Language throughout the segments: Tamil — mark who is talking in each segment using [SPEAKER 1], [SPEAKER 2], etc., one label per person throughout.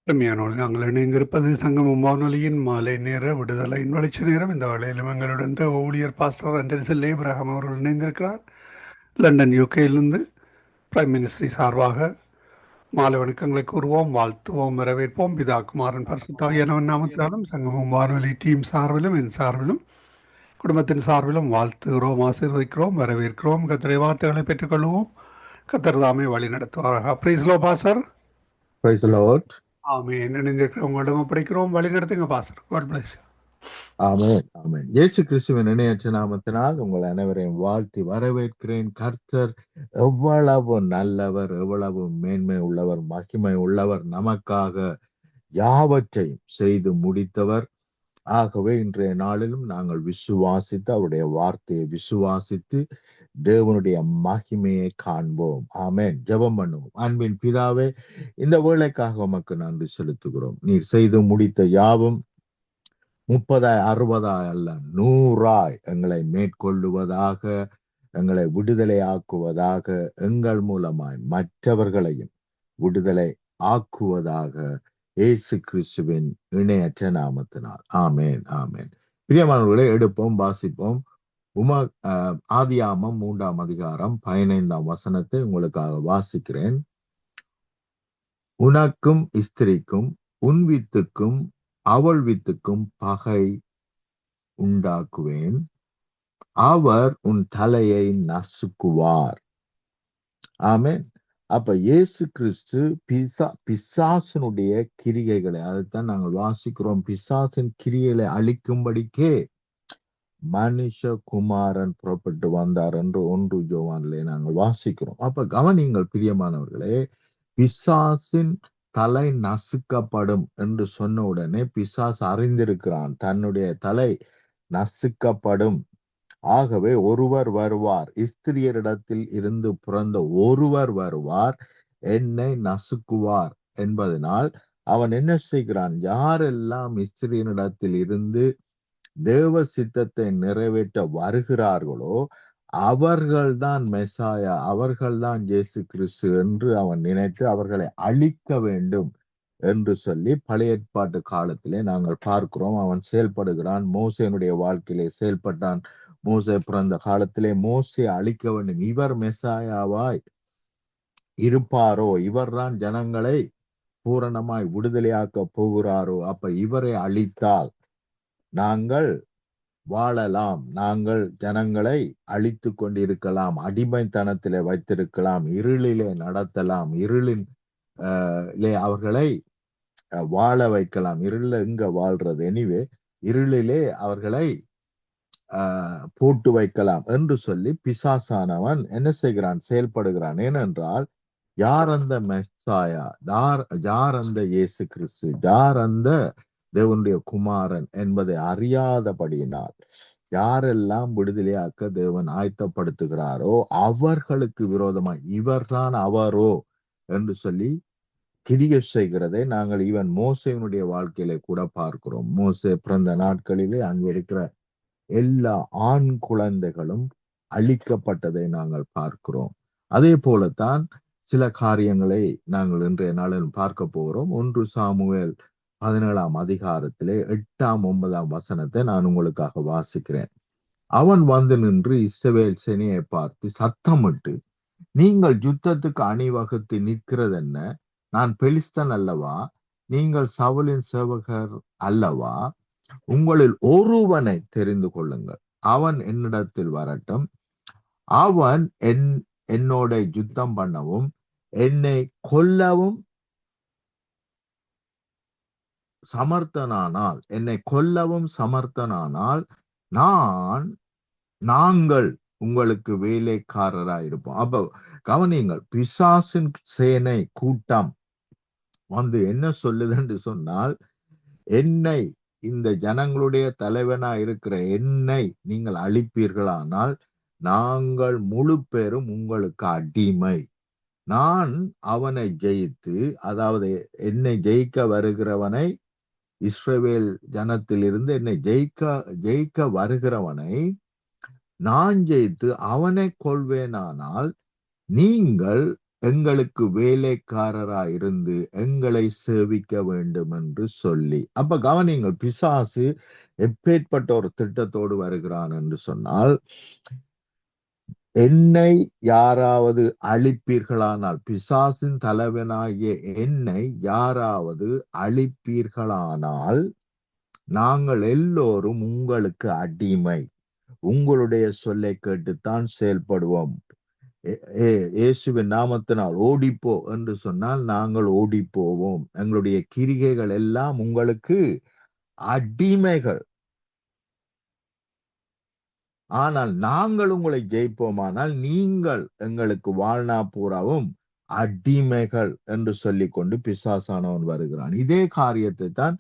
[SPEAKER 1] அருமையானோடு நாங்கள் இணைந்திருப்பது சங்கமம் வானொலியின் மாலை நேர விடுதலையின் வெளிச்ச நேரம். இந்த வேளையிலும் எங்களுடன் ஊழியர் பாஸ்டர் அண்டரிசல் ஏப்ரஹாம் அவர்கள் இணைந்திருக்கிறார். லண்டன் யூகேயிலிருந்து பிரைம் மினிஸ்ட்ரி சார்பாக மாலை வணக்கங்களை கூறுவோம், வாழ்த்துவோம், வரவேற்போம். பிதா குமாரன் பரிசுத்தாவியானவன் நாமத்தினாலும் சங்கமம் வானொலி டீம் சார்பிலும் என் சார்பிலும் குடும்பத்தின் சார்பிலும் வாழ்த்துகிறோம், ஆசீர்வதிக்கிறோம், வரவேற்கிறோம். கர்த்தருடைய வார்த்தைகளை பெற்றுக்கொள்வோம். கர்த்தர் தாமே வழி நடத்துவாராக. Praise lord pastor.
[SPEAKER 2] Praise the Lord.
[SPEAKER 1] ஆமென். இணைந்திருக்கிறவங்களிடம் ஒப்படைக்கிறோம். வழி நடத்துங்க பாஸ்டர். God bless.
[SPEAKER 2] ஆமென், ஆமென். இயேசு கிறிஸ்துவின் இணையற்ற நாமத்தினால் உங்கள் அனைவரையும் வாழ்த்தி வரவேற்கிறேன். கர்த்தர் எவ்வளவு நல்லவர், எவ்வளவு மேன்மை உள்ளவர், மகிமை உள்ளவர், நமக்காக யாவற்றையும் செய்து முடித்தவர். ஆகவே இன்றைய நாளிலும் நாங்கள் விசுவாசித்து அவருடைய வார்த்தையை விசுவாசித்து தேவனுடைய மகிமையை காண்போம். ஆமென். ஜெபம் பண்ணுவோம். அன்பின் பிதாவே, இந்த வேளைக்காக உமக்கு நன்றி செலுத்துகிறோம். நீர் செய்து முடித்த யாவும் 30 60 அல்ல 100 எங்களை மேற்கொள்ளுவதாக, எங்களை விடுதலை ஆக்குவதாக, எங்கள் மூலமாய் மற்றவர்களையும் விடுதலை ஆக்குவதாக, இயேசு கிறிஸ்துவின் இணையற்ற நாமத்தினால். ஆமென், ஆமென். பிரியமானவர்களை எடுப்போம், வாசிப்போம். ஆதியாமம் 3ஆம் அதிகாரம் 15ஆம் வசனத்தை உங்களுக்காக வாசிக்கிறேன். உனக்கும் ஸ்திரிக்கும் உன் வித்துக்கும் அவள் வித்துக்கும் பகை உண்டாக்குவேன், அவர் உன் தலையை நசுக்குவார். ஆமென். அப்ப இயேசு கிறிஸ்து பிசாசனுடைய கிரியைகளை, அதைத்தான் நாங்கள் வாசிக்கிறோம், பிசாசின் கிரியைகளை அழிக்கும்படிக்கே மனுஷ குமாரன் புறப்பட்டு வந்தார் என்று 1 யோவானிலே நாங்கள் வாசிக்கிறோம். அப்ப கவனிங்கள் பிரியமானவர்களே, பிசாசின் தலை நசுக்கப்படும் என்று சொன்ன உடனே பிசாசு அறிந்திருக்கிறான், தன்னுடைய தலை நசுக்கப்படும். ஆகவே ஒருவர் வருவார், ஸ்திரியரிடத்தில் இருந்து பிறந்த ஒருவர் வருவார், என்னை நசுக்குவார் என்பதனால் அவன் என்ன செய்கிறான்? யாரெல்லாம் ஸ்திரியனிடத்தில் இருந்து தேவ சித்தத்தை நிறைவேற்ற வருகிறார்களோ அவர்கள்தான் மெசாயா, அவர்கள்தான் இயேசு கிறிஸ்து என்று அவன் நினைத்து அவர்களை அழிக்க வேண்டும் என்று சொல்லி பழைய ஏற்பாட்டு காலத்திலே நாங்கள் பார்க்கிறோம். அவன் செயல்படுகிறான். மோசேனுடைய வாழ்க்கையிலே செயல்பட்டான். மோசே பிறந்த காலத்திலே மோசே அழிக்க வேண்டும், இவர் மெசாயாவாய் இருப்பாரோ, இவர்தான் ஜனங்களை பூரணமாய் விடுதலையாக்க போகிறாரோ, அப்ப இவரை அழித்தால் நாங்கள் வாழலாம், நாங்கள் ஜனங்களை அழித்து கொண்டிருக்கலாம், அடிமைத்தனத்திலே வைத்திருக்கலாம், இருளிலே நடத்தலாம், இருளின் அவர்களை வாழ வைக்கலாம். இருள எங்க வாழ்றது? எனிவே இருளிலே அவர்களை போட்டு வைக்கலாம் என்று சொல்லி பிசாசானவன் என்ன செய்கிறான்? செயல்படுகிறான். ஏனென்றால் யார் அந்த மெசாயா, யார் அந்த இயேசு கிறிஸ்து, யார் அந்த தேவனுடைய குமாரன் என்பதை அறியாதபடியினால் யாரெல்லாம் விடுதலையாக்க தேவன் ஆயத்தப்படுத்துகிறாரோ அவர்களுக்கு விரோதமாய் இவர்தான் அவரோ என்று சொல்லி கிரியை செய்கிறதை நாங்கள் ஈவன் மோசேனுடைய வாழ்க்கையில கூட பார்க்கிறோம். மோசே பிறந்த நாட்களிலே அங்கே இருக்கிற எல்லா ஆண் குழந்தைகளும் அழிக்கப்பட்டதை நாங்கள் பார்க்கிறோம். அதே போலத்தான் சில காரியங்களை நாங்கள் இன்றைய நாளில் பார்க்க போகிறோம். 1 சாமுவேல் 17ஆம் அதிகாரத்திலே 8ஆம் 9ஆம் வசனத்தை நான் உங்களுக்காக வாசிக்கிறேன். அவன் வந்து நின்று இஸ்ரவேல் சேனையை பார்த்து சத்தமிட்டு, நீங்கள் யுத்தத்துக்கு அணிவகுத்து நிற்கிறதென்ன? நான் பெலிஸ்தன் அல்லவா? நீங்கள் சவுலின் சேவகர் அல்லவா? உங்களில் ஒருவனை தெரிந்து கொள்ளுங்கள், அவன் என்னிடத்தில் வரட்டும், அவன் என்னோட யுத்தம் பண்ணவும் என்னை கொல்லவும் சமர்த்தனானால் நாங்கள் உங்களுக்கு வேலைக்காரராய் இருப்போம். அப்ப கவனியுங்கள், பிசாசின் சேனை கூட்டம் வந்து என்ன சொல்லுதுன்னு சொன்னால், என்னை, இந்த ஜனங்களுடைய தலைவனா இருக்கிற என்னை நீங்கள் அழிப்பீர்களானால் நாங்கள் முழு பேரும் உங்களுக்கு அடிமை. நான் அவனை ஜெயித்து, அதாவது என்னை ஜெயிக்க வருகிறவனை, இஸ்ரவேல் ஜனத்திலிருந்து என்னை ஜெயிக்க வருகிறவனை நான் ஜெயித்து அவனை கொள்வேனானால் நீங்கள் எங்களுக்கு வேலைக்காரராய் இருந்து எங்களை சேவிக்க வேண்டும் என்று சொல்லி. அப்ப கவனிங்கள், பிசாசு எப்பேற்பட்ட ஒரு திட்டத்தோடு வருகிறான் என்று சொன்னால், என்னை யாராவது அழிப்பீர்களானால், பிசாசின் தலைவனாகிய என்னை யாராவது அழிப்பீர்களானால், நாங்கள் எல்லோரும் உங்களுக்கு அடிமை, உங்களுடைய சொல்லை கேட்டுத்தான் செயல்படுவோம். இயேசுவின் நாமத்தினால் ஓடிப்போ என்று சொன்னால் நாங்கள் ஓடி போவோம். எங்களுடைய கிரிகைகள் எல்லாம் உங்களுக்கு அடிமைகள். ஆனால் நாங்கள் உங்களை ஜெயிப்போமானால் நீங்கள் எங்களுக்கு வாழ்நா பூராவும் அடிமைகள் என்று சொல்லிக் கொண்டு பிசாசானவன் வருகிறான். இதே காரியத்தை தான்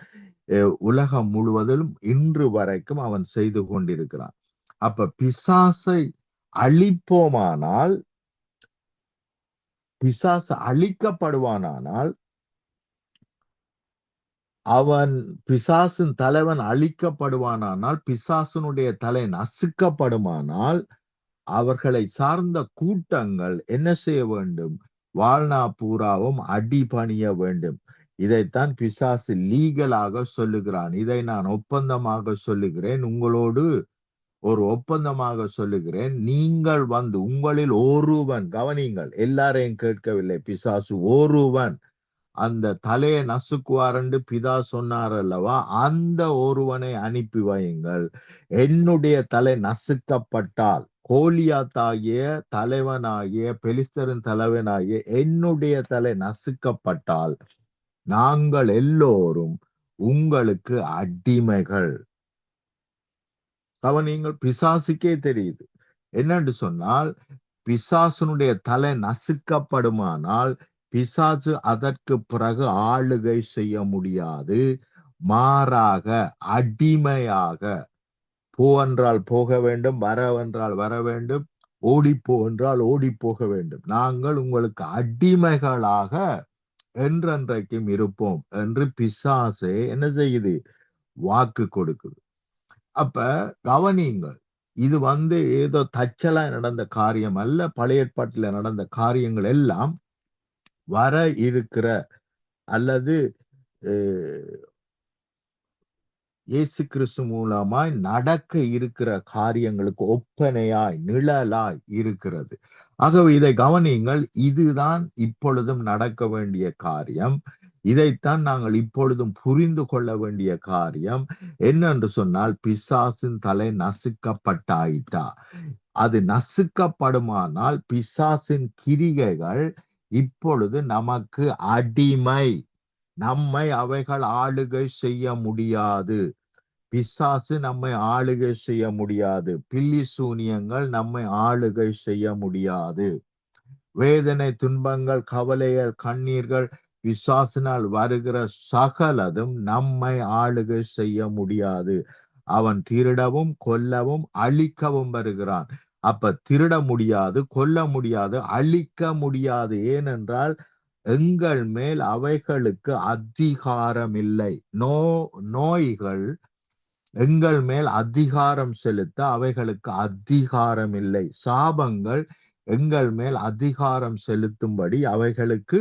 [SPEAKER 2] உலகம் முழுவதிலும் இன்று வரைக்கும் அவன் செய்து கொண்டிருக்கிறான். அப்ப பிசாசை அழிப்போமானால், பிசாசு அழிக்கப்படுவானால், அவன் பிசாசின் தலைவன் அழிக்கப்படுவானால், பிசாசனுடைய தலை நசுக்கப்படுமானால், அவர்களை சார்ந்த கூட்டங்கள் என்ன செய்ய வேண்டும்? வாழ்நா பூராவும் அடிபணிய வேண்டும். இதைத்தான் பிசாசு லீகலாக சொல்லுகிறான். இதை நான் ஒப்பந்தமாக சொல்லுகிறேன், உங்களோடு ஒரு ஒப்பந்தமாக சொல்லுகிறேன். நீங்கள் வந்து உங்களில் ஒருவன், கவனிங்கள், எல்லாரையும் கேட்கவில்லை, பிசாசு ஒருவன் அந்த தலையை நசுக்குவார் என்று பிதா சொன்னார் அல்லவா, அந்த ஒருவனை அனுப்பி வையுங்கள். என்னுடைய தலை நசுக்கப்பட்டால், கோலியாத்தாகிய தலைவனாகிய பெலிஸ்தரின் தலைவனாகிய என்னுடைய தலை நசுக்கப்பட்டால், நாங்கள் எல்லோரும் உங்களுக்கு அடிமைகள். கவனிங்கள், பிசாசுக்கே தெரியுது என்னன்னு சொன்னால், பிசாசனுடைய தலை நசுக்கப்படுமானால் பிசாசு அதற்கு பிறகு ஆளுகை செய்ய முடியாது. மாறாக அடிமையாக, போ என்றால் போக வேண்டும், வரவென்றால் வர வேண்டும், ஓடிப்போ என்றால் ஓடி போக வேண்டும். நாங்கள் உங்களுக்கு அடிமைகளாக என்றென்றைக்கும் இருப்போம் என்று பிசாசே என்ன செய்யுது? வாக்கு கொடுக்குது. அப்ப கவனியுங்கள், இது ஏதோ தச்சலா நடந்த காரியம் அல்ல. பழைய ஏற்பாட்டில் நடந்த காரியங்கள் எல்லாம் வர இருக்கிற அல்லது இயேசு கிறிஸ்து மூலமாய் நடக்க இருக்கிற காரியங்களுக்கு ஒப்பனையாய் நிழலாய் இருக்கிறது. ஆகவே இதை கவனியுங்கள், இதுதான் இப்பொழுதும் நடக்க வேண்டிய காரியம். இதைத்தான் நாங்கள் இப்பொழுதும் புரிந்து கொள்ள வேண்டிய காரியம். என்னென்று சொன்னால், பிசாசின் தலை நசுக்கப்பட்டாயிட்டா. அது நசுக்கப்படுமானால் பிசாசின் கிரிகைகள் இப்பொழுது நமக்கு அடிமை. நம்மை அவைகள் ஆளுகை செய்ய முடியாது. பிசாசு நம்மை ஆளுகை செய்ய முடியாது. பில்லி சூனியங்கள் நம்மை ஆளுகை செய்ய முடியாது. வேதனை, துன்பங்கள், கவலைகள், கண்ணீர்கள், பிசாசினால் வருகிற சகலதும் நம்மை ஆளுகை செய்ய முடியாது. அவன் திருடவும் கொல்லவும் அழிக்கவும் வருகிறான். அப்ப திருட முடியாது, கொல்ல முடியாது, அழிக்க முடியாது. ஏனென்றால் எங்கள் மேல் அவைகளுக்கு அதிகாரம் இல்லை. நோய்கள் எங்கள் மேல் அதிகாரம் செலுத்த அவைகளுக்கு அதிகாரம் இல்லை. சாபங்கள் எங்கள் மேல் அதிகாரம் செலுத்தும்படி அவைகளுக்கு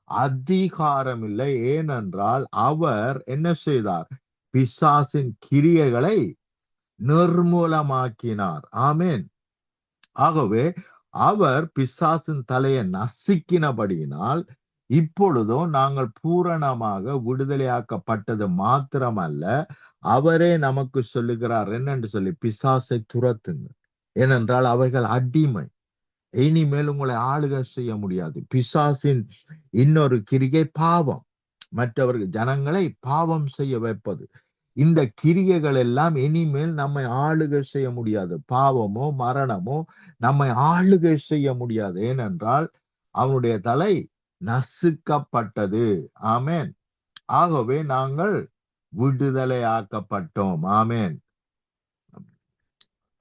[SPEAKER 2] அதிகாரம் இல்லை. ஏனென்றால் அவர் என்ன செய்தார்? பிசாசின் கிரியைகளை நிர்மூலமாக்கினார். ஆமேன். ஆகவே அவர் பிசாசின் தலையை நசுக்கினபடியினால் இப்பொழுதோ நாங்கள் பூரணமாக விடுதலையாக்கப்பட்டது மாத்திரமல்ல, அவரே நமக்கு சொல்லுகிறார் என்னென்று சொல்லி, பிசாசை துரத்துங்க, ஏனென்றால் அவைகள் அடிமை, இனிமேல் உங்களை ஆளுகை செய்ய முடியாது. பிசாசின் இன்னொரு கிரிகை பாவம், மற்றவர்கள் ஜனங்களை பாவம் செய்ய வைப்பது. இந்த கிரியைகள் எல்லாம் இனிமேல் நம்மை ஆளுகை செய்ய முடியாது. பாவமோ மரணமோ நம்மை ஆளுகை செய்ய முடியாது. ஏனென்றால் அவனுடைய தலை நசுக்கப்பட்டது. ஆமேன். ஆகவே நாங்கள் விடுதலையாக்கப்பட்டோம். ஆமேன்.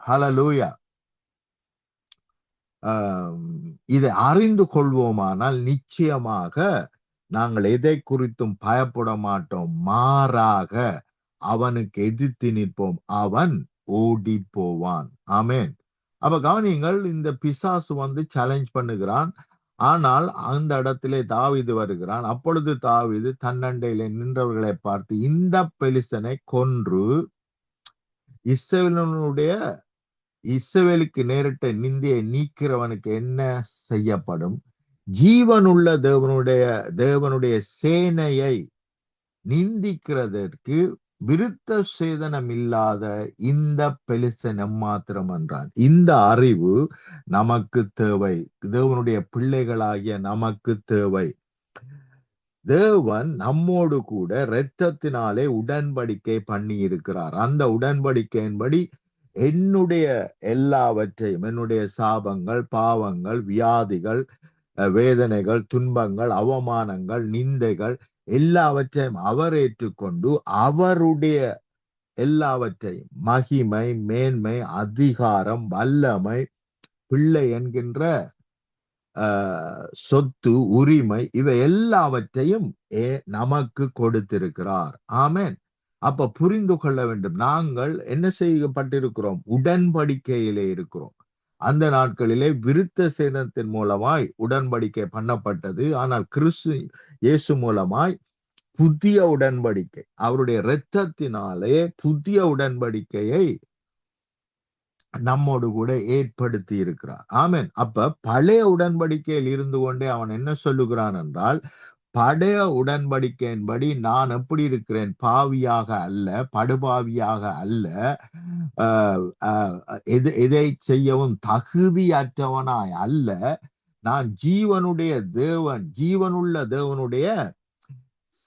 [SPEAKER 2] ஹல்லேலூயா. இதை அறிந்து கொள்வோமானால் நிச்சயமாக நாங்கள் எதை குறித்தும் பயப்பட மாட்டோம். மாறாக அவனுக்கு எதிர்த்து நிற்போம், அவன் ஓடி போவான். ஆமேன். அப்ப கவனிங்கள், இந்த பிசாசு சேலஞ்ச் பண்ணுகிறான். ஆனால் அந்த இடத்திலே தாவீது வருகிறான். அப்பொழுது தாவீது தன்னண்டையிலே நின்றவர்களை பார்த்து, இந்த பெலிஸ்தனை கொன்று இஸ்ரவேலுடைய இஸ்ரவேலுக்கு நேரிட்ட நிந்தையை நீக்கிறவனுக்கு என்ன செய்யப்படும்? ஜீவனுள்ள தேவனுடைய சேனையை நிந்திக்கிறதற்கு விருத்த சேதனம் இல்லாத இந்த பெலிஸ்தன் எம்மாத்திரம் என்றான். இந்த அறிவு நமக்கு தேவை. தேவனுடைய பிள்ளைகளாகிய நமக்கு தேவை. தேவன் நம்மோடு கூட இரத்தத்தினாலே உடன்படிக்கை பண்ணி இருக்கிறார். அந்த உடன்படிக்கையின்படி என்னுடைய எல்லாவற்றையும், என்னுடைய சாபங்கள், பாவங்கள், வியாதிகள், வேதனைகள், துன்பங்கள், அவமானங்கள், நிந்தைகள் எல்லாவற்றையும் அவர் ஏற்றுக்கொண்டு அவருடைய எல்லாவற்றையும் மகிமை, மேன்மை, அதிகாரம், வல்லமை, பிள்ளை என்கின்ற சொத்து, உரிமை, இவை எல்லாவற்றையும் நமக்கு கொடுத்திருக்கிறார். ஆமென். அப்ப புரிந்து கொள்ள வேண்டும், நாங்கள் என்ன செய்யப்பட்டிருக்கிறோம்? உடன்படிக்கையிலே இருக்கிறோம். அந்த நாட்களிலே விருத்த சேதனத்தின் மூலமாய் உடன்படிக்கை பண்ணப்பட்டது. ஆனால் கிறிஸ்து இயேசு மூலமாய் புதிய உடன்படிக்கை, அவருடைய இரத்தத்தினாலே புதிய உடன்படிக்கையை நம்மோடு கூட ஏற்படுத்தி இருக்கிறார். ஆமென். அப்ப பழைய உடன்படிக்கையில் இருந்து கொண்டே அவன் என்ன சொல்லுகிறான் என்றால், பழைய உடன்படிக்கையின்படி நான் எப்படி இருக்கிறேன்? பாவியாக அல்ல, படுபாவியாக அல்ல, எதை செய்யவும் தகுதியற்றவனாய் அல்ல, நான் ஜீவனுள்ள தேவனுடைய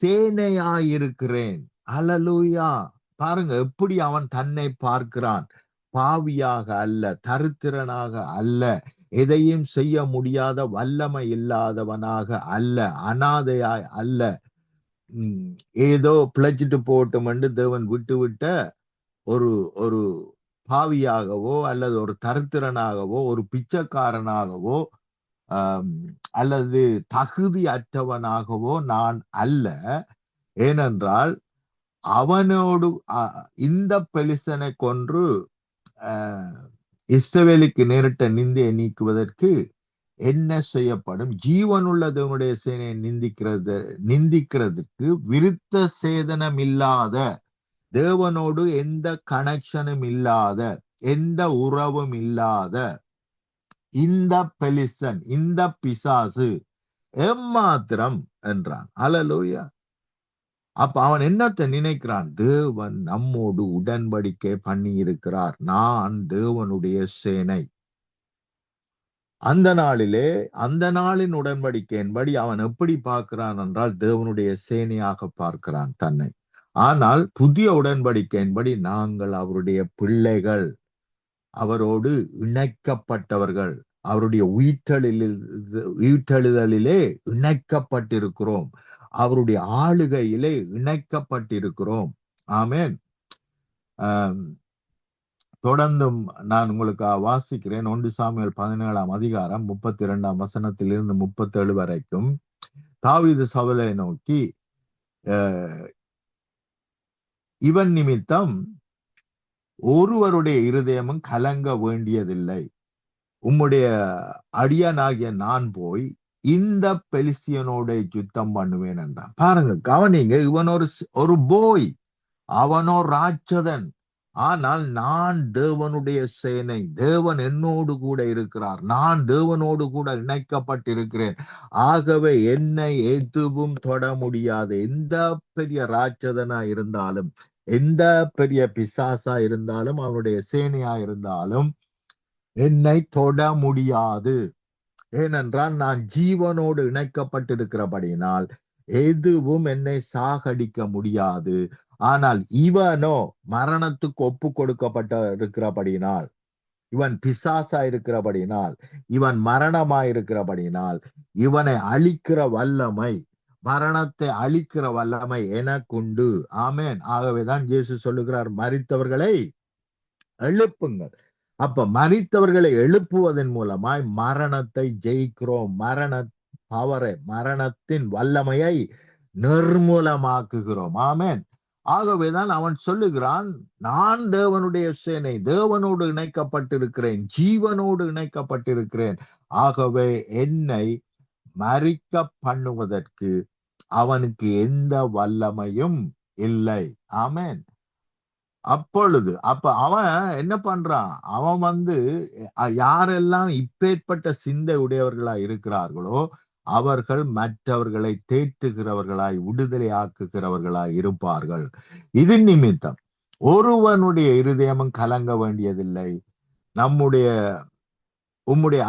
[SPEAKER 2] சேனையாயிருக்கிறேன். அல்லேலூயா. பாருங்க எப்படி அவன் தன்னை பார்க்கிறான். பாவியாக அல்ல, தரித்திரனாக அல்ல, எதையும் செய்ய முடியாத வல்லமை இல்லாதவனாக அல்ல, அனாதையாய் அல்ல, ஏதோ பிழைச்சிட்டு போகட்டும் என்று தேவன் விட்டுவிட்ட ஒரு ஒரு பாவியாகவோ அல்லது ஒரு தரித்திரனாகவோ ஒரு பிச்சைக்காரனாகவோ அல்லது தகுதி அற்றவனாகவோ நான் அல்ல. ஏனென்றால் அவனோடு இந்த பெலிஸ்தனை கொன்று இஸ்ரவேலுக்கு நேரிட்ட நிந்தையை நீக்குவதற்கு என்ன செய்யப்படும்? ஜீவனுள்ள தேவனுடைய சேனையை நிந்திக்கிறதுக்கு விருத்த சேதனம் இல்லாத, தேவனோடு எந்த கனெக்ஷனும் இல்லாத, எந்த உறவும் இல்லாத இந்த பெலிஸ்தன், இந்த பிசாசு எம்மாத்திரம் என்றான். அல்லேலூயா. அப்ப அவன் என்னத்தை நினைக்கிறான்? தேவன் நம்மோடு உடன்படிக்கை பண்ணி இருக்கிறார், நான் தேவனுடைய சேனை. அந்த நாளின் உடன்படிக்கையின்படி அவன் எப்படி பார்க்கிறான் என்றால், தேவனுடைய சேனையாக பார்க்கிறான் தன்னை. ஆனால் புதிய உடன்படிக்கையின்படி நாங்கள் அவருடைய பிள்ளைகள், அவரோடு இணைக்கப்பட்டவர்கள், அவருடைய உயிர்த்தெழுதலிலே இணைக்கப்பட்டிருக்கிறோம், அவருடைய ஆளுகையிலே இணைக்கப்பட்டிருக்கிறோம். ஆமென். தொடர்ந்தும் நான் உங்களுக்கு வாசிக்கிறேன். 1 சாமுவேல் 17ஆம் அதிகாரம் 32ஆம் வசனத்திலிருந்து 37 வரைக்கும். தாவீது சவுலை நோக்கி, இவன் நிமித்தம் ஒருவருடைய இருதயமும் கலங்க வேண்டியதில்லை, உம்முடைய அடியானாகிய நான் போய் இந்த பெலிஸ்தியனோட யுத்தம் பண்ணுவேன் என்றான். பாருங்க, கவனிங்க, இவன் ஒரு போய், அவனோ ராட்சதன். ஆனால் நான் தேவனுடைய சேனை, தேவன் என்னோடு கூட இருக்கிறார், நான் தேவனோடு கூட இணைக்கப்பட்டிருக்கிறேன். ஆகவே என்னை எதுவும் தொட முடியாது. எந்த பெரிய ராட்சதனா இருந்தாலும், எந்த பெரிய பிசாசா இருந்தாலும், அவனுடைய சேனையா இருந்தாலும் என்னை தொட முடியாது. ஏனென்றால் நான் ஜீவனோடு இணைக்கப்பட்டிருக்கிறபடியினால் எதுவும் என்னை சாகடிக்க முடியாது. ஆனால் இவனோ மரணத்துக்கு ஒப்பு கொடுக்கப்பட்ட இருக்கிறபடியினால், இவன் பிசாசா இருக்கிறபடியினால், இவன் மரணமாயிருக்கிறபடியினால், இவனை அழிக்கிற வல்லமை, மரணத்தை அழிக்கிற வல்லமை எனக்குண்டு. ஆமென். ஆகவேதான் இயேசு சொல்லுகிறார், மரித்தவர்களை எழுப்புங்கள். அப்ப மரித்தவர்களை எழுப்புவதன் மூலமாய் மரணத்தை ஜெயிக்கிறோம். மரணத்தின் வல்லமையை நிர்மூலமாக்குகிறோம். ஆமென். ஆகவேதான் அவன் சொல்லுகிறான், நான் தேவனுடைய சேனை, தேவனோடு இணைக்கப்பட்டிருக்கிறேன், ஜீவனோடு இணைக்கப்பட்டிருக்கிறேன். ஆகவே என்னை மரிக்க பண்ணுவதற்கு அவனுக்கு எந்த வல்லமையும் இல்லை. ஆமென். அப்ப அவன் என்ன பண்றான்? அவன் யாரெல்லாம் இப்பேற்பட்ட சிந்தை உடையவர்களா இருக்கிறார்களோ அவர்கள் மற்றவர்களை தேற்றுகிறவர்களாய் விடுதலை ஆக்குகிறவர்களாய் இருப்பார்கள். இது நிமித்தம் ஒருவனுடைய இருதயமும் கலங்க வேண்டியதில்லை. உம்முடைய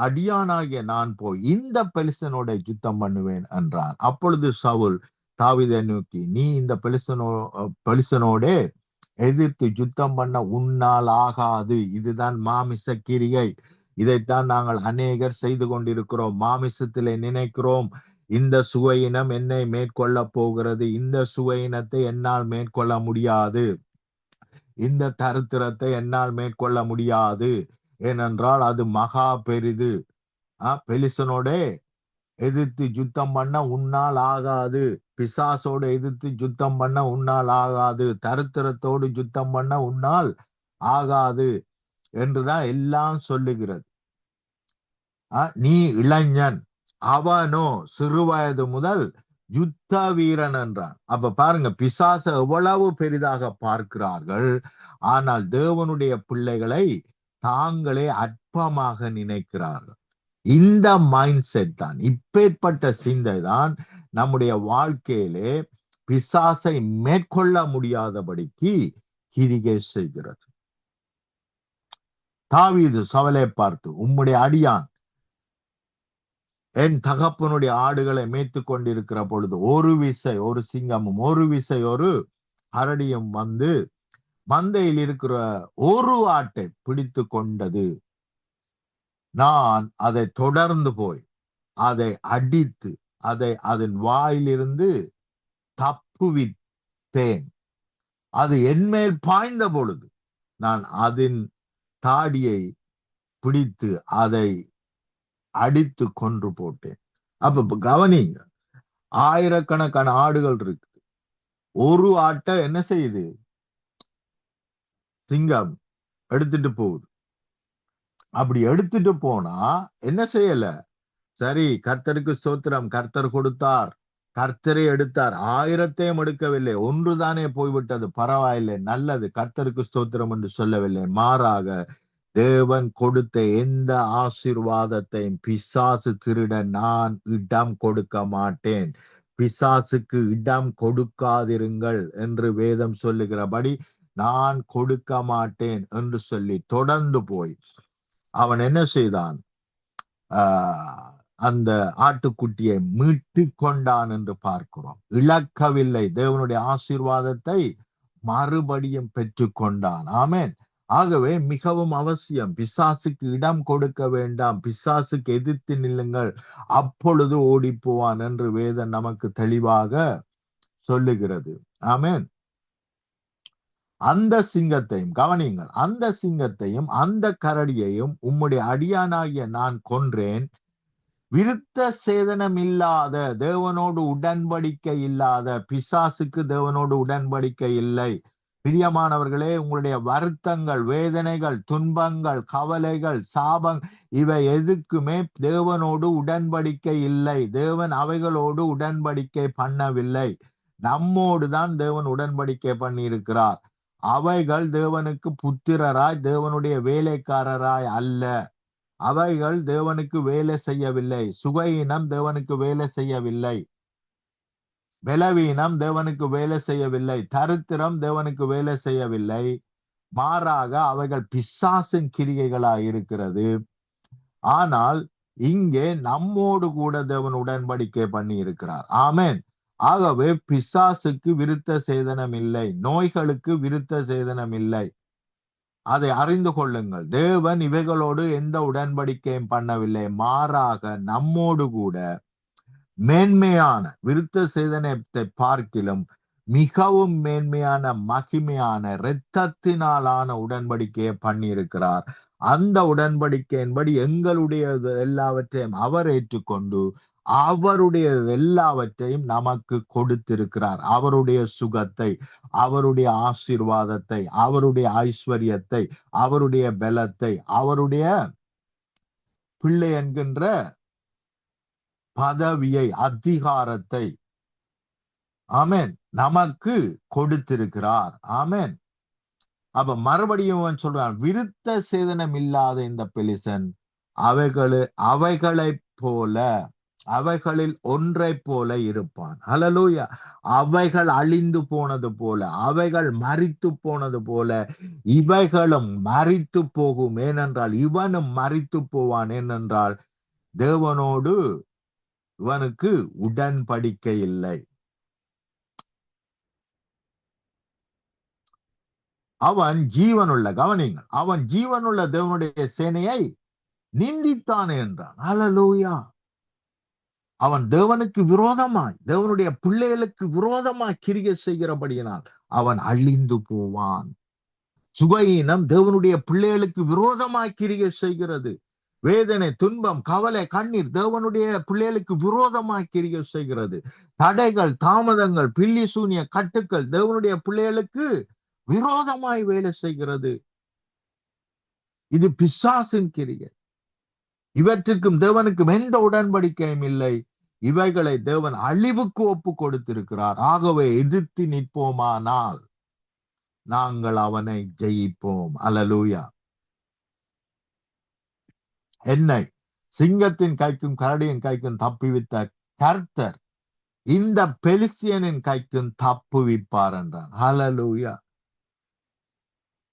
[SPEAKER 2] அடியானாகிய நான் போய் இந்த பெலிஸ்தனோட யுத்தம் பண்ணுவேன் என்றான். அப்பொழுது சவுல் தாவீதை நோக்கி, நீ இந்த பெலிஸ்தனோட எதிர்த்து யுத்தம் பண்ண உன்னால் ஆகாது. இதுதான் மாமிச கிரியை. இதைத்தான் நாங்கள் அநேகர் செய்து கொண்டிருக்கிறோம். மாமிசத்திலே நினைக்கிறோம், இந்த சுவையினம் என்னை மேற்கொள்ள போகிறது, இந்த சுவையினத்தை என்னால் மேற்கொள்ள முடியாது, இந்த தரித்திரத்தை என்னால் மேற்கொள்ள முடியாது, ஏனென்றால் அது மகா பெரிது. பெலிஸ்தனோட எதிர்த்து யுத்தம் பண்ண உன்னால் ஆகாது. பிசாசோடு எதிர்த்து யுத்தம் பண்ண உன்னால் ஆகாது. தரித்திரத்தோடு யுத்தம் பண்ண உன்னால் ஆகாது என்றுதான் எல்லாம் சொல்லுகிறது. நீ இளைஞன், அவனோ சிறுவயது முதல் யுத்த வீரன் என்றான். அப்ப பாருங்க, பிசாச எவ்வளவு பெரிதாக பார்க்கிறார்கள். ஆனால் தேவனுடைய பிள்ளைகளை தாங்களே அற்பமாக நினைக்கிறார்கள். இந்த மைண்ட் செட் தான், இப்பேற்பட்ட சிந்தை தான் நம்முடைய வாழ்க்கையிலே பிசாசை மேற்கொள்ள முடியாதபடிக்கு கிரிகை செய்கிறது. தாவீது சவுலை பார்த்து, உம்முடைய அடியான் என் தகப்பனுடைய ஆடுகளை மேய்த்து கொண்டிருக்கிற பொழுது ஒரு விசை ஒரு சிங்கமும் ஒரு விசை ஒரு அரடியும் வந்து மந்தையில் இருக்கிற ஒரு ஆட்டை பிடித்து கொண்டது. நான் அதை தொடர்ந்து போய் அதை அடித்து அதை அதன் வாயிலிருந்து தப்புவித்தேன். அது என்மேல் பாய்ந்த பொழுது நான் அதன் தாடியை பிடித்து அதை அடித்து கொன்று போட்டேன். அப்ப கவனிங்க, ஆயிரக்கணக்கான ஆடுகள் இருக்கு. ஒரு ஆட்டை என்ன செய்யுது? சிங்கம் எடுத்துட்டு போகுது. அப்படி எடுத்துட்டு போனா என்ன செய்யல? சரி, கர்த்தருக்கு ஸ்தோத்திரம், கர்த்தர் கொடுத்தார், கர்த்தரை எடுத்தார். 1000 எடுக்கவில்லை, ஒன்றுதானே போய்விட்டது, பரவாயில்லை, நல்லது, கர்த்தருக்கு ஸ்தோத்திரம் என்று சொல்லவில்லை. மாறாக தேவன் கொடுத்த எந்த ஆசீர்வாதத்தையும் பிசாசு திருட நான் இடம் கொடுக்க மாட்டேன். பிசாசுக்கு இடம் கொடுக்காதிருங்கள் என்று வேதம் சொல்லுகிறபடி நான் கொடுக்க மாட்டேன் என்று சொல்லி தொடர்ந்து போய் அவன் என்ன செய்தான்? அந்த ஆட்டுக்குட்டியை மீட்டு கொண்டான் என்று பார்க்கிறோம். இழக்கவில்லை, தேவனுடைய ஆசீர்வாதத்தை மறுபடியும் பெற்று கொண்டான். ஆமென். ஆகவே மிகவும் அவசியம், பிசாசுக்கு இடம் கொடுக்க வேண்டாம், பிசாசுக்கு எதிர்த்து நில்லுங்கள், அப்பொழுது ஓடி போவான் என்று வேதம் நமக்கு தெளிவாக சொல்லுகிறது. ஆமென். அந்த சிங்கத்தையும் கவனியுங்கள், அந்த சிங்கத்தையும் அந்த கரடியையும் உம்முடைய அடியானாகிய நான் கொன்றேன். விருத்த சேதனம் இல்லாத, தேவனோடு உடன்படிக்கை இல்லாத பிசாசுக்கு தேவனோடு உடன்படிக்கை இல்லை. பிரியமானவர்களே, உங்களுடைய வருத்தங்கள், வேதனைகள், துன்பங்கள், கவலைகள், சாபம், இவை எதுக்குமே தேவனோடு உடன்படிக்கை இல்லை. தேவன் அவைகளோடு உடன்படிக்கை பண்ணவில்லை. நம்மோடு தான் தேவன் உடன்படிக்கை பண்ணி இருக்கிறார். அவைகள் தேவனுக்கு புத்திரராய், தேவனுடைய வேலைக்காரராய் அல்ல. அவைகள் தேவனுக்கு வேலை செய்யவில்லை. சுகையினம் தேவனுக்கு வேலை செய்யவில்லை. பலவீனம் தேவனுக்கு வேலை செய்யவில்லை. தரித்திரம் தேவனுக்கு வேலை செய்யவில்லை. மாறாக அவைகள் பிசாசின் கிரியைகளாய் இருக்கிறது. ஆனால் இங்கே நம்மோடு கூட தேவன் உடன்படிக்கை பண்ணி இருக்கிறார். ஆமென். ஆகவே பிசாசுக்கு விருத்த சேதனம் இல்லை, நோய்களுக்கு விருத்த சேதனம் இல்லை. அதை அறிந்து கொள்ளுங்கள். தேவன் இவைகளோடு எந்த உடன்படிக்கையும் பண்ணவில்லை. மாறாக நம்மோடு கூட மேன்மையான, விருத்த சேதனத்தை பார்க்கிலும் மிகவும் மேன்மையான, மகிமையான, இரத்தத்தினாலான உடன்படிக்கையை பண்ணியிருக்கிறார். அந்த உடன்படிக்கையின்படி எங்களுடைய எல்லாவற்றையும் அவர் ஏற்றுக்கொண்டு அவருடைய எல்லாவற்றையும் நமக்கு கொடுத்திருக்கிறார். அவருடைய சுகத்தை, அவருடைய ஆசீர்வாதத்தை, அவருடைய ஐஸ்வர்யத்தை, அவருடைய பலத்தை, அவருடைய பிள்ளை என்கின்ற பதவியை, அதிகாரத்தை ஆமென் நமக்கு கொடுத்திருக்கிறார். ஆமென். அப்ப மறுபடியும் அவன் சொல்றான், விருத்த சேதனம் இல்லாத இந்த பெலிசன் அவைகளைப் போல, அவைகளில் ஒன்றைப் போல இருப்பான். ஹல்லேலூயா. அவைகள் அழிந்து போனது போல, அவைகள் மரித்து போனது போல இவைகளும் மரித்து போகும். ஏனென்றால் இவனும் மரித்து போவான். ஏனென்றால் தேவனோடு இவனுக்கு உடன்படிக்கை இல்லை. அவன் ஜீவனுள்ள, கவனிங்கள், அவன் ஜீவனுள்ள தேவனுடைய சேனையை நிந்தித்தான் என்றான். ஹல்லேலூயா. அவன் தேவனுக்கு விரோதமாய், தேவனுடைய பிள்ளைகளுக்கு விரோதமாய் கிரியை செய்கிறபடியினால் அவன் அழிந்து போவான். சுகஈனம் தேவனுடைய பிள்ளைகளுக்கு விரோதமாய் கிரியை செய்கிறது. வேதனை, துன்பம், கவலை, கண்ணீர் தேவனுடைய பிள்ளைகளுக்கு விரோதமாய் கிரியை செய்கிறது. தடைகள், தாமதங்கள், பில்லி சூனிய கட்டுக்கள் தேவனுடைய பிள்ளைகளுக்கு விரோதமாய் வேலை செய்கிறது. இது பிசாசின் கிரியை. இவற்றுக்கும் தேவனுக்கும் எந்த உடன்படிக்கையும் இல்லை. இவைகளை தேவன் அழிவுக்கு ஒப்பு கொடுத்திருக்கிறார். ஆகவே எதிர்த்து நிற்போமானால் நாங்கள் அவனை ஜெயிப்போம். அல்லேலூயா. என்னை சிங்கத்தின் கைக்கும் கரடியின் கைக்கும் தப்புவித்த கர்த்தர் இந்த பெலிஸ்தியனின் கைக்கும் தப்புவிப்பார் என்றார். ஹல்லேலூயா.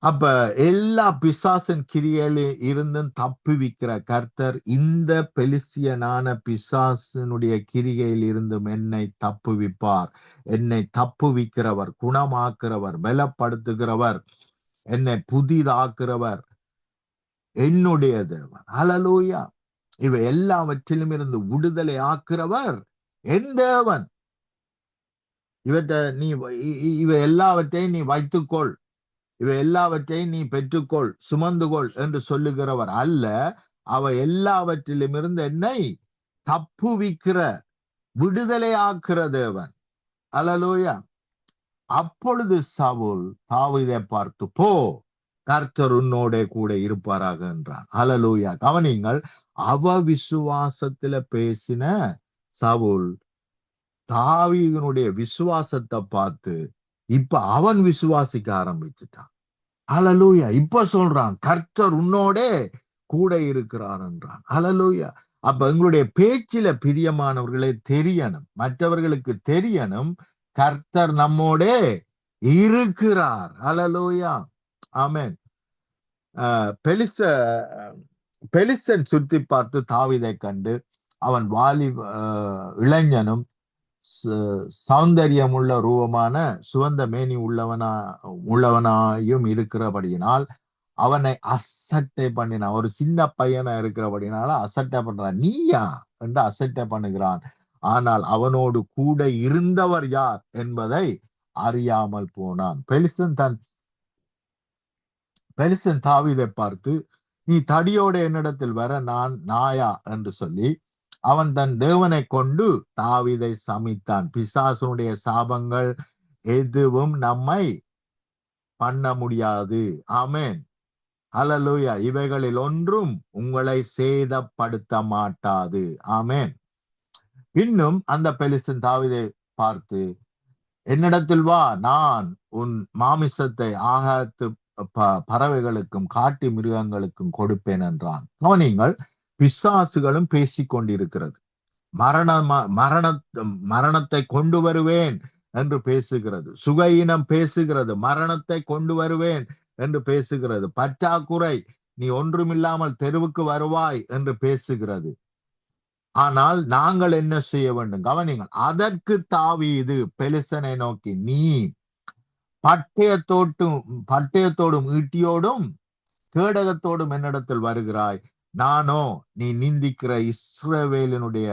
[SPEAKER 2] அப்ப எல்லா பிசாசின் கிரியையில இருந்தும் தப்புவிக்கிற கர்த்தர் இந்த பெலிஸ்தியனான பிசாசினுடைய கிரிகையில் இருந்தும் என்னை தப்புவிப்பார். என்னை தப்புவிக்கிறவர், குணமாக்குறவர், பலப்படுத்துகிறவர், என்னை புதிதாக்குறவர் என்னுடைய தேவன். ஹல்லேலூயா. இவை எல்லாவற்றிலும் இருந்து விடுதலை ஆக்குறவர் என் தேவன். இவை எல்லாவற்றையும் நீ வைத்துக்கொள், இவை எல்லாவற்றையும் நீ பெற்றுக்கொள், சுமந்துகொள் என்று சொல்லுகிறவர் அல்ல. அவை எல்லாவற்றிலும் இருந்து என்னை தப்புவிக்கிற, விடுதலை ஆக்குற தேவன். ஹல்லேலூயா. அப்பொழுது சவுல் தாவீதை பார்த்து, போ, கர்த்தர் உன்னோட கூட இருப்பாராக என்றான். ஹல்லேலூயா. கவனிங்கள், விசுவாசத்துல பேசின சவுல் தாவீதினுடைய விசுவாசத்தை பார்த்து இப்ப அவன் விசுவாசிக்க ஆரம்பிச்சுட்டான். ஹல்லேலூயா. இப்ப சொல்றான், கர்த்தர் உன்னோட கூட இருக்கிறார் என்றான். ஹல்லேலூயா. அப்ப எங்களுடைய பேச்சில பிரியமானவர்களே தெரியணும், மற்றவர்களுக்கு தெரியணும், கர்த்தர் நம்மோட இருக்கிறார். ஹல்லேலூயா. ஆமென். பெலிஸ்தன் சுத்தி பார்த்து தாவீதை கண்டு அவன் இளைஞனும் சௌந்தரியமுள்ள ரூபமான சுவந்த மேனி உள்ளவனாயும் இருக்கிறபடியினால் அவனை அசட்டை பண்ணினான். ஒரு சின்ன பையனா இருக்கிறபடினால அசட்டை பண்றான். நீயா என்று அசட்டை பண்ணுகிறான். ஆனால் அவனோடு கூட இருந்தவர் யார் என்பதை அறியாமல் போனான். பெலிஸ்தன் தாவீதை பார்த்து, நீ தடியோட என்னிடத்தில் வர நான் நாயா என்று சொல்லி அவன் தன் தேவனை கொண்டு தாவீதை சமித்தான். பிசாசுனுடைய சாபங்கள் எதுவும் நம்மை பண்ண முடியாது. ஆமென். ஹல்லேலூயா. இவைகளில் ஒன்றும் உங்களை சேதப்படுத்த மாட்டாது. ஆமென். இன்னும் அந்த பெலிஸ்தன் தாவீதை பார்த்து, என்னிடத்தில் வா, நான் உன் மாமிசத்தை ஆகாத்து பறவைகளுக்கும் காட்டு மிருகங்களுக்கும் கொடுப்பேன் என்றான். கவனிங்கள், பிசாசுகளும் பேசிக் கொண்டிருக்கிறது. மரணத்தை கொண்டு வருவேன் என்று பேசுகிறது. சுகஈனம் பேசுகிறது, மரணத்தை கொண்டு வருவேன் என்று பேசுகிறது. பற்றாக்குறை, நீ ஒன்றுமில்லாமல் தெருவுக்கு வருவாய் என்று பேசுகிறது. ஆனால் நாங்கள் என்ன செய்ய வேண்டும்? கவனிங்கள், அதற்கு தாவீது பெலிஸ்தனை நோக்கி, நீ பட்டயத்தோடும் ஈட்டியோடும் கேடகத்தோடும் என்னிடத்தில் வருகிறாய், நானோ நீ நிந்திக்கிற இஸ்ரவேலினுடைய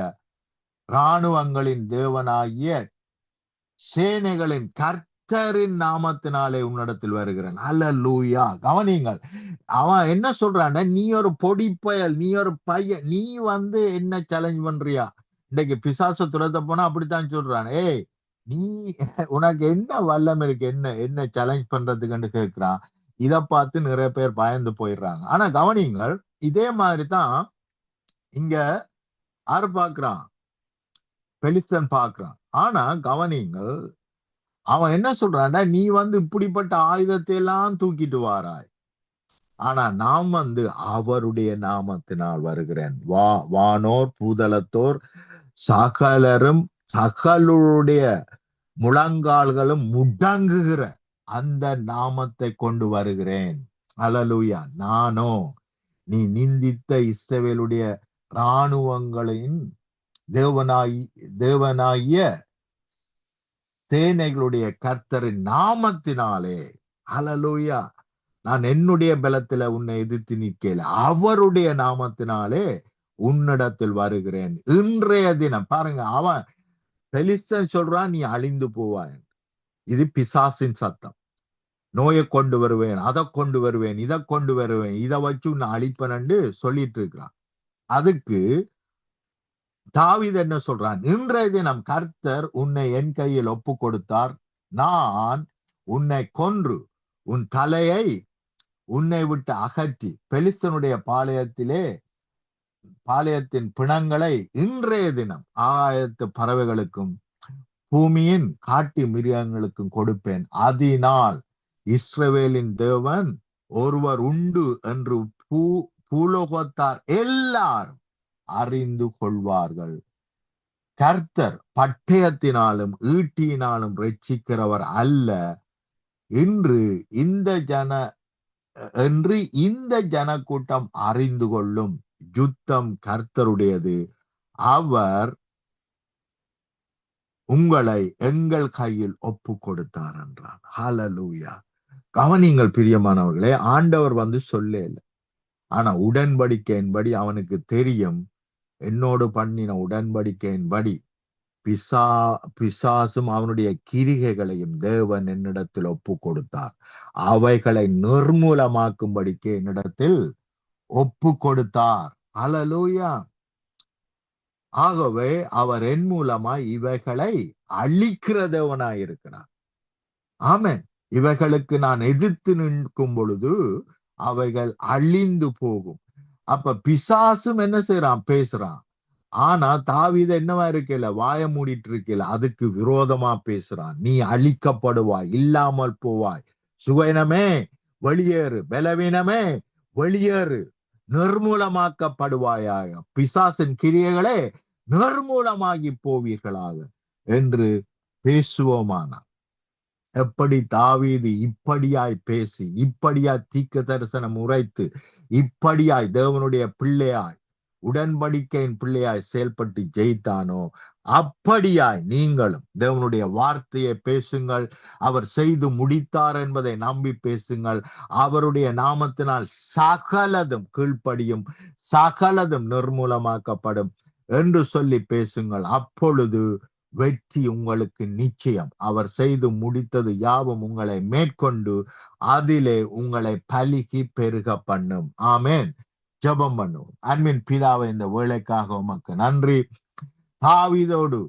[SPEAKER 2] இராணுவங்களின் தேவனாகிய சேனைகளின் கர்த்தரின் நாமத்தினாலே உன்னிடத்தில் வருகிறேன். ஹல்லேலூயா. கவனிங்கள், அவன் என்ன சொல்றான்? நீ ஒரு பொடி பயல், நீ ஒரு பையன், நீ என்ன சேலஞ்ச் பண்றியா? இன்னைக்கு பிசாச துரத்த போனா அப்படித்தான் சொல்றான். ஏய், நீ உனக்கு என்ன வல்லம் இருக்கு, என்ன சேலஞ்ச் பண்றதுக்குன்னு கேட்கிறான். இதை பார்த்து நிறைய பேர் பயந்து போயிடுறாங்க. ஆனா கவனிங்கள், இதே மாதிரிதான் இங்க யாரு பாக்குறான்? பெலிஸ்தன் பார்க்கிறான். ஆனா கவனிங்கள், அவன் என்ன சொல்றான்டா, நீ இப்படிப்பட்ட ஆயுதத்தை எல்லாம் தூக்கிட்டு வாராய், ஆனா நாம் அவருடைய நாமத்தினால் வருகிறேன். வானோர் பூதலத்தோர் சகலரும் சகலுடைய முழங்கால்களும் முடங்குகிற அந்த நாமத்தை கொண்டு வருகிறேன். அல்லேலூயா. நானோ நீ நிந்தித்த இஸ்ரவேலுடைய இராணுவங்களின் தேவனாகிய சேனைகளுடைய கர்த்தரின் நாமத்தினாலே, அல்லேலூயா, நான் என்னுடைய பலத்துல உன்னை எதிர்த்து நிற்கல, அவருடைய நாமத்தினாலே உன்னிடத்தில் வருகிறேன். இன்றைய தினம் பாருங்க, அவன் பெலிஸ்தன் சொல்றான், நீ அழிந்து போவாய். இது பிசாசின் சத்தம். நோயை கொண்டு வருவேன், அதை கொண்டு வருவேன், இதை கொண்டு வருவேன், இதை வச்சு உன்னை அழிப்பேன்னு சொல்லிட்டு இருக்கிறான். அதுக்கு தாவீது என்ன சொல்றான்? இன்றைய தினம் கர்த்தர் உன்னை என் கையில் ஒப்பு கொடுத்தார். நான் உன்னை கொன்று உன் தலையை உன்னை விட்டு அகற்றி பெலிஸ்தனுடைய பாளையத்தின் பிணங்களை இன்றைய தினம் ஆகாயத்து பறவைகளுக்கும் பூமியின் காட்டு மிருகங்களுக்கும் கொடுப்பேன். அதனால் இஸ்ரவேலின் தேவன் ஒருவர் உண்டு என்று பூலோகத்தார் எல்லாரும் அறிந்து கொள்வார்கள். கர்த்தர் பட்டயத்தினாலும் ஈட்டியினாலும் ரட்சிக்கிறவர் அல்ல என்று இந்த ஜனக்கூட்டம் அறிந்து கொள்ளும். யுத்தம் கர்த்தருடையது, அவர் உங்களை எங்கள் கையில் ஒப்பு கொடுத்தார் என்றார். ஹல்லேலூயா. கவனிங்கள் பிரியமானவர்களே, ஆண்டவர் சொல்லல, ஆனா உடன்படிக்கையின்படி அவனுக்கு தெரியும், என்னோடு பண்ணின உடன்படிக்கையின்படி பிசாசும் அவனுடைய கிரிகைகளையும் தேவன் என்னிடத்தில் ஒப்பு கொடுத்தார். அவைகளை நிர்மூலமாக்கும்படிக்கு என்னிடத்தில் ஒப்பு கொடுத்தார். ஹல்லேலூயா. ஆகவே அவர் என் மூலமாய் இவைகளை அழிக்கிற தேவனாயிருக்கிறார். ஆமென். இவைகளுக்கு நான் எதிர்த்து நிற்கும் பொழுது அவைகள் அழிந்து போகும். அப்ப பிசாசும் என்ன செய்யறான்? பேசுறான். ஆனா தாவீது என்னவா இருக்கல? வாய மூடிட்டு இருக்கல, அதுக்கு விரோதமா பேசுறான். நீ அழிக்கப்படுவாய், இல்லாமல் போவாய், சுவைனமே வெளியேறு, பலவீனமே வெளியேறு, நிர்மூலமாக்கப்படுவாயாக, பிசாசின் கிரியைகளே நிர்மூலமாகி போவீர்களாக என்று பேசுவோமானார். எப்படி தாவீது இப்படியாய் பேசி, இப்படியாய் தீர்க்க தரிசனம் உரைத்து, இப்படியாய் தேவனுடைய பிள்ளையாய் உடன்படிக்கையின் பிள்ளையாய் செயல்பட்டு ஜெயித்தானோ, அப்படியாய் நீங்களும் தேவனுடைய வார்த்தையை பேசுங்கள். அவர் செய்து முடித்தார் என்பதை நம்பி பேசுங்கள். அவருடைய நாமத்தினால் சகலதும் கீழ்ப்படியும், சகலதும் நிர்மூலமாக்கப்படும் என்று சொல்லி பேசுங்கள். அப்பொழுது வெற்றி உங்களுக்கு நிச்சயம். அவர் செய்து முடித்தது யாவும் உங்களை மேற்கொண்டு அதிலே உங்களை பலுகி பெருக பண்ணும். ஆமேன். ஜெபம் பண்ணுவோம். அன்பின் பிதாவை, இந்த வேளைக்காக உமக்கு நன்றி. தாவீதோடு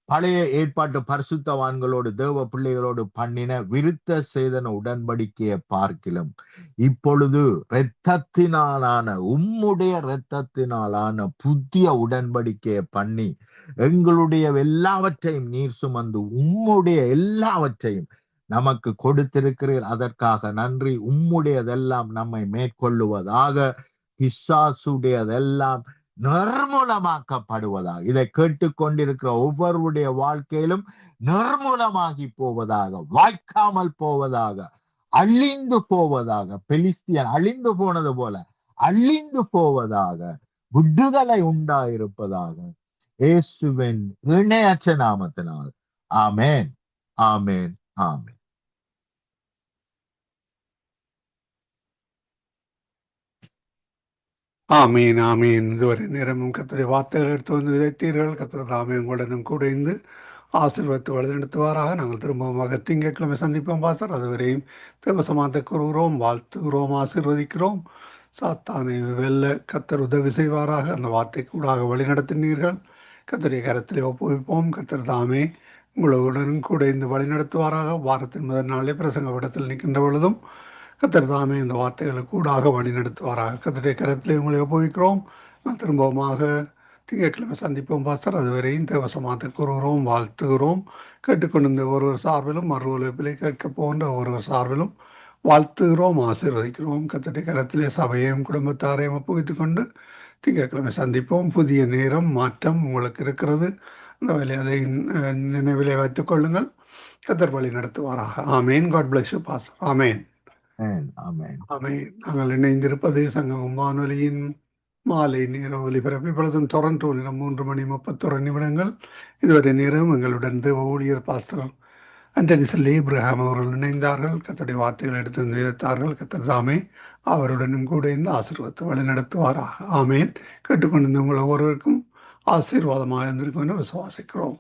[SPEAKER 2] பழைய ஏற்பாட்டு பரிசுத்தவான்களோடு தேவ பிள்ளைகளோடு பண்ணின விருத்த சேதன உடன்படிக்கையை பார்க்கிலும் இப்பொழுது உம்முடைய இரத்தத்தினாலான புதிய உடன்படிக்கையை பண்ணி எங்களுடைய எல்லாவற்றையும் நீர் சுமந்து உம்முடைய எல்லாவற்றையும் நமக்கு கொடுத்திருக்கிறீர். அதற்காக நன்றி. உம்முடையதெல்லாம் நம்மை மேற்கொள்ளுவதாக, பிசாசுடையதெல்லாம் நிர்மூலமாக்கப்படுவதாக, இதை கேட்டுக்கொண்டிருக்கிற ஒவ்வொருடைய வாழ்க்கையிலும் நிர்மூலமாகி போவதாக, வாய்க்காமல் போவதாக, அழிந்து போவதாக, பெலிஸ்தியன் அழிந்து போனது போல அழிந்து போவதாக, விடுதலை உண்டாயிருப்பதாக, இயேசுவின் இணையற்ற நாமத்தினால். ஆமேன், ஆமேன், ஆமேன்.
[SPEAKER 1] ஆமீன், ஆமீன். இதுவரை நேரமும் கர்த்தருடைய வார்த்தைகள் எடுத்து வந்து விதைத்தீர்கள். கர்த்தர் தாமே உங்களுடன் கூட இருந்து ஆசீர்வாதத்தை வழிநடத்துவாராக. நாங்கள் திரும்பமாக திங்கட்கிழமை சந்திப்போம் பாஸ்டர். அதுவரையும் தேவசமானத்தை கூறுகிறோம், வாழ்த்துகிறோம், ஆசீர்வதிக்கிறோம். சாத்தானை வெல்ல கர்த்தர் உதவி செய்வாராக. அந்த வார்த்தை கூடாக வழிநடத்தினீர்கள். கர்த்தருடைய கரத்திலே ஒப்புவிப்போம். கர்த்தர் தாமே உங்களுடன் கூட இருந்து வழிநடத்துவாராக. வாரத்தின் முதல் நாளே பிரசங்க விடத்தில் நிற்கின்ற பொழுதும் கர்த்தர் தாமே இந்த வார்த்தைகளை கூடாக வழி நடத்துவாராக. கர்த்தருடைய கரத்திலே உங்களை ஒப்புவிக்கிறோம். திரும்பவுமாக திங்கட்கிழமை சந்திப்போம் பாஸ்டர். அதுவரையும் தேவசமாத்து கூறுகிறோம், வாழ்த்துகிறோம். கேட்டுக்கொண்டிருந்த ஒருவர் சார்பிலும் மறு ஒலிப்பிலே கேட்க போன்ற ஒருவர் சார்பிலும் வாழ்த்துகிறோம், ஆசீர்வதிக்கிறோம். கர்த்தருடைய கரத்திலே சபையையும் குடும்பத்தாரையும் ஒப்புவித்துக் கொண்டு திங்கட்கிழமை சந்திப்போம். புதிய நேரம் மாற்றம் உங்களுக்கு இருக்கிறது. அந்த வேலை அதை நினைவிலே வைத்துக் கொள்ளுங்கள். கர்த்தர் வழி நடத்துவாராக. ஆமேன். God bless you pastor. ஆமேன்.
[SPEAKER 2] ஆமென்.
[SPEAKER 1] ஆமேன். நாங்கள் இணைந்திருப்பது சங்கமம் வானொலியின் மாலை நேர ஒலிபரப்பு. இப்பொழுதும் டொரண்டோ நேரம் 3:31 இதுவரை நேரம் எங்களுடன் தேவ ஊழியர் பாஸ்டர் அண்டனிசல் ஏப்ரஹாம் அவர்கள் இணைந்தார்கள். கர்த்தருடைய வார்த்தைகள் எடுத்து நிறுத்தார்கள். கர்த்தர் தாமே அவருடனும் கூட இந்த ஆசீர்வாதத்தை வழிநடத்துவாராக. ஆமேன். கேட்டுக்கொண்டிருந்த உங்கள் ஒவ்வொருவருக்கும் ஆசீர்வாதமாக இருந்திருக்கும் என்று விசுவாசிக்கிறோம்.